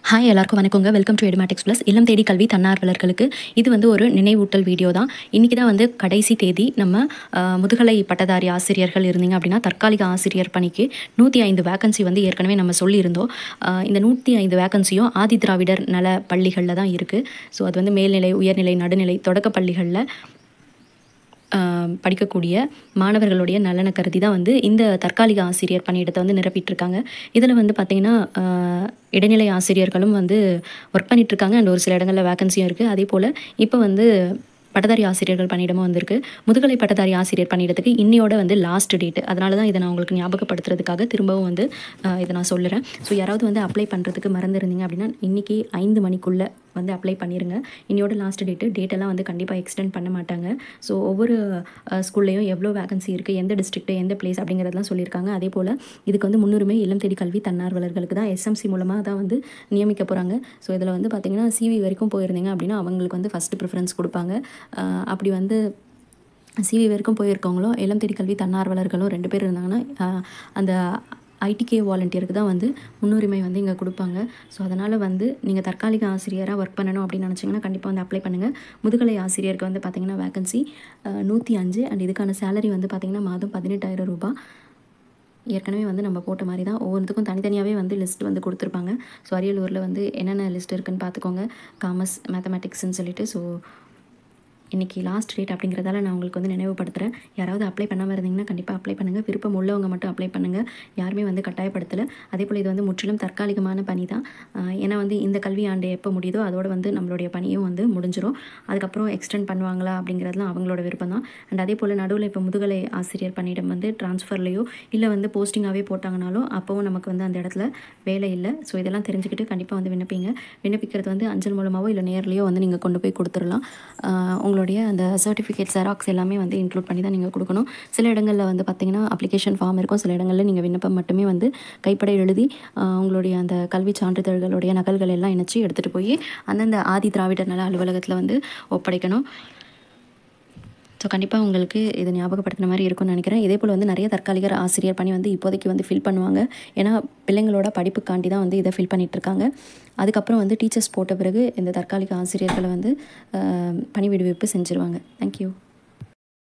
Hi எல்லாருக்கும் வணக்கங்க. Welcome to Edumatics plus. இல்லம் தேடி கல்வி தன்னார்வலர்களுக்கு இது வந்து ஒரு நினைவூட்டல் வீடியோ தான். இன்றைக்கி தான் வந்து கடைசி தேதி. நம்ம முதுகலை பட்டதாரி ஆசிரியர்கள் இருந்தீங்க அப்படின்னா தற்காலிக ஆசிரியர் பணிக்கு 105 வேக்கன்சி வந்து ஏற்கனவே நம்ம சொல்லியிருந்தோம். இந்த 105 வேக்கன்சியும் ஆதி திராவிடர் நல பள்ளிகளில் தான் இருக்குது. ஸோ அது வந்து மேல்நிலை, உயர்நிலை, நடுநிலை, தொடக்க பள்ளிகளில் படிக்கக்கூடிய மாணவர்களுடைய நலனை கருதி தான் வந்து இந்த தற்காலிக ஆசிரியர் பணியிடத்தை வந்து நிரப்பிட்டுருக்காங்க. இதில் வந்து பார்த்திங்கன்னா இடைநிலை ஆசிரியர்களும் வந்து ஒர்க் பண்ணிகிட்ருக்காங்க. அண்ட் ஒரு சில இடங்களில் வேக்கன்சியும் இருக்குது. அதே போல் இப்போ வந்து பட்டதாரி ஆசிரியர்கள் பணியிடமும் வந்திருக்கு. முதுகலை பட்டதாரி ஆசிரியர் பணியிடத்துக்கு இன்னையோட வந்து லாஸ்ட் டேட்டு. அதனால தான் இதை நான் உங்களுக்கு ஞாபகப்படுத்துறதுக்காக திரும்பவும் வந்து இதை நான் சொல்லுறேன். ஸோ யாராவது வந்து அப்ளை பண்ணுறதுக்கு மறந்துருந்தீங்க அப்படின்னா இன்றைக்கி 5 மணிக்குள்ளே வந்து அப்ளை பண்ணிடுங்க. இன்னையோட லாஸ்ட் டேட்டெல்லாம் வந்து கண்டிப்பாக எக்ஸ்டெண்ட் பண்ண மாட்டாங்க. ஸோ ஒவ்வொரு ஸ்கூல்லையும் எவ்வளோ வேகன்சி இருக்குது, எந்த டிஸ்ட்ரிக்ட், எந்த பிளேஸ் அப்படிங்கிறதெல்லாம் சொல்லியிருக்காங்க. அதே போல் இதுக்கு வந்து முன்னுரிமை இல்லம் தேடி கல்வி தன்னார்வலர்களுக்கு தான் எஸ்எம்சி மூலமாக தான் வந்து நியமிக்க போகிறாங்க. ஸோ இதில் வந்து பார்த்திங்கன்னா சிவி வரைக்கும் போயிருந்தீங்க அப்படின்னா அவங்களுக்கு வந்து ஃபஸ்ட்டு ப்ரிஃபரன்ஸ் கொடுப்பாங்க. அப்படி வந்து சிவி வரைக்கும் போயிருக்கவங்களும் இல்லம் தேடி கல்வி தன்னார்வலர்களும் 2 பேர் இருந்தாங்கன்னா அந்த ஐடிகே வாலண்டியருக்கு தான் வந்து முன்னுரிமை வந்து இங்கே கொடுப்பாங்க. ஸோ அதனால் வந்து நீங்கள் தற்காலிக ஆசிரியராக ஒர்க் பண்ணணும் அப்படின்னு நினச்சிங்கன்னா கண்டிப்பாக வந்து அப்ளை பண்ணுங்கள். முதுகலை ஆசிரியருக்கு வந்து பார்த்திங்கன்னா வேக்கன்சி 105 அண்ட் இதுக்கான சேலரி வந்து பார்த்திங்கன்னா மாதம் 18,000 ரூபாய். ஏற்கனவே வந்து நம்ம போட்ட மாதிரி தான் ஒவ்வொன்றுத்துக்கும் தனித்தனியாகவே வந்து லிஸ்ட் வந்து கொடுத்துருப்பாங்க. ஸோ அரியலூரில் வந்து என்னென்ன லிஸ்ட் இருக்குதுன்னு பார்த்துக்கோங்க. காமர்ஸ், மேத்தமேட்டிக்ஸ்ன்னு சொல்லிட்டு. ஸோ இன்றைக்கி லாஸ்ட் டேட் அப்படிங்கிறதால நான் உங்களுக்கு வந்து நினைவுபடுத்துகிறேன். யாராவது அப்ளை பண்ணாமல் இருந்தீங்கன்னா கண்டிப்பாக அப்ளை பண்ணுங்கள். விருப்பம் உள்ளவங்க மட்டும் அப்ளை பண்ணுங்கள். யாருமே வந்து கட்டாயப்படுத்தலை. அதே போல் இது வந்து முற்றிலும் தற்காலிகமான பணி தான். ஏன்னா வந்து இந்த கல்வி ஆண்டு எப்போ முடியுதோ அதோடு வந்து நம்மளுடைய பணியும் வந்து முடிஞ்சிடும். அதுக்கப்புறம் எக்ஸ்டெண்ட் பண்ணுவாங்களா அப்படிங்கிறதுலாம் அவங்களோட விருப்பம் தான். அண்ட் அதே போல் நடுவில் இப்போ முதுகலை ஆசிரியர் பணியிடம் வந்து ட்ரான்ஸ்ஃபர்லேயோ இல்லை வந்து போஸ்டிங்காகவே போட்டாங்கனாலும் அப்போவும் நமக்கு வந்து அந்த இடத்துல வேலை இல்லை. ஸோ இதெல்லாம் தெரிஞ்சுக்கிட்டு கண்டிப்பாக வந்து விண்ணப்பிக்கிறது வந்து அஞ்சல் மூலமாகவோ இல்லை நேர்லேயோ வந்து நீங்கள் கொண்டு போய் கொடுத்துடலாம். உங்களுடைய அந்த சர்டிஃபிகேட் ஜெராக்ஸ் எல்லாமே வந்து இன்க்ளூட் பண்ணி தான் நீங்கள் கொடுக்கணும். சில இடங்களில் வந்து பார்த்திங்கன்னா அப்ளிகேஷன் ஃபார்ம் இருக்கும். சில இடங்களில் நீங்கள் விண்ணப்பம் மட்டுமே வந்து கைப்பட எழுதி உங்களுடைய அந்த கல்வி சான்றிதழ்களுடைய நகல்கள் எல்லாம் இணைச்சி எடுத்துகிட்டு போய் அந்தந்த ஆதி திராவிடர் நல அலுவலகத்தில் வந்து ஒப்படைக்கணும். ஸோ கண்டிப்பாக உங்களுக்கு இது ஞாபகப்படுத்தின மாதிரி இருக்கும்னு நினைக்கிறேன். இதே போல் வந்து நிறைய தற்காலிக ஆசிரியர் பணி வந்து இப்போதைக்கு வந்து ஃபில் பண்ணுவாங்க. ஏன்னா பிள்ளைங்களோட படிப்புக்காண்டி தான் வந்து இதை ஃபில் பண்ணிகிட்ருக்காங்க. அதுக்கப்புறம் வந்து டீச்சர்ஸ் போட்ட பிறகு இந்த தற்காலிக ஆசிரியர்களை வந்து பணி விடுவிப்பு செஞ்சுருவாங்க. தேங்க்யூ.